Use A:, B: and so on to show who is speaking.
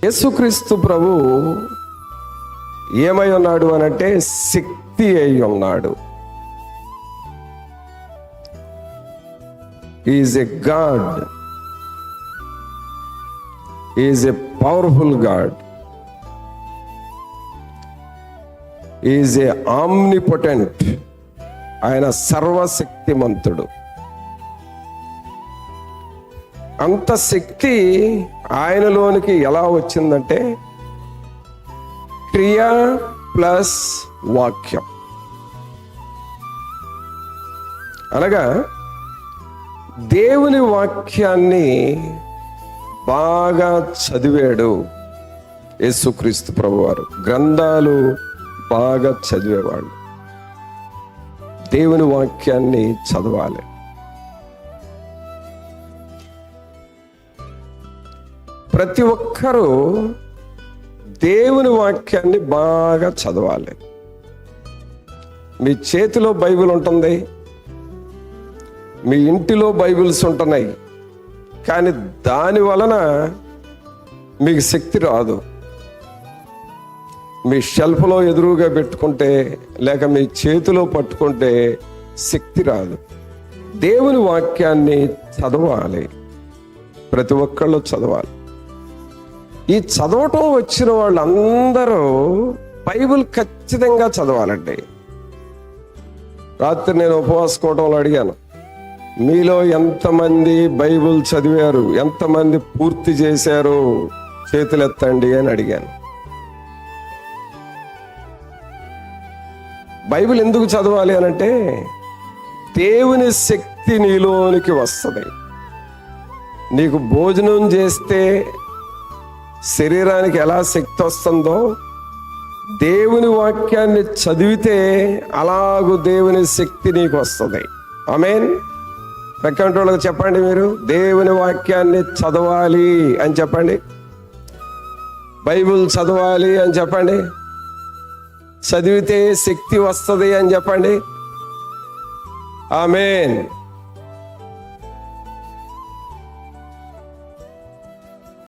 A: యేసుక్రీస్తు ప్రభు ఏమై ఉన్నాడు అనంటే శక్తి అయి ఉన్నాడు. Is a God, is a powerful God, is a omnipotent. ఆయన సర్వశక్తిమంతుడు. అంత శక్తి ఆయనలోనికి ఎలా వచ్చిందంటే క్రియ ప్లస్ వాక్యం. అనగా దేవుని వాక్యాన్ని బాగా చదివాడు యేసుక్రీస్తు ప్రభువారు. గ్రంథాలు బాగా చదివేవాళ్ళు. దేవుని వాక్యాన్ని చదవాలి. ప్రతి ఒక్కరూ దేవుని వాక్యాన్ని బాగా చదవాలి. మీ చేతిలో బైబిల్ ఉంటుంది, మీ ఇంటిలో బైబిల్స్ ఉంటున్నాయి, కానీ దాని వలన మీకు శక్తి రాదు. మీ షెల్ఫ్లో ఎదురుగా పెట్టుకుంటే లేక మీ చేతిలో పట్టుకుంటే శక్తి రాదు. దేవుని వాక్యాన్ని చదవాలి. ప్రతి ఒక్కళ్ళు చదవాలి. ఈ చదవటం వచ్చిన వాళ్ళందరూ బైబిల్ ఖచ్చితంగా చదవాలండి. రాత్రి నేను ఉపవాసుకోవడంలో అడిగాను, మీలో ఎంతమంది బైబిల్ చదివారు, ఎంతమంది పూర్తి చేశారు చేతులెత్తండి అని అడిగాను. బైబిల్ ఎందుకు చదవాలి అనంటే దేవుని శక్తి నీలోనికి వస్తుంది. నీకు భోజనం చేస్తే శరీరానికి ఎలా శక్తి వస్తుందో దేవుని వాక్యాన్ని చదివితే అలాగూ దేవుని శక్తి నీకు వస్తుంది. ఆమేన్. ప్రక్కన వాళ్ళకి చెప్పండి, మీరు దేవుని వాక్యాన్ని చదవాలి అని చెప్పండి. బైబిల్ చదవాలి అని చెప్పండి. చదివితే శక్తి వస్తుంది అని చెప్పండి. ఆమేన్.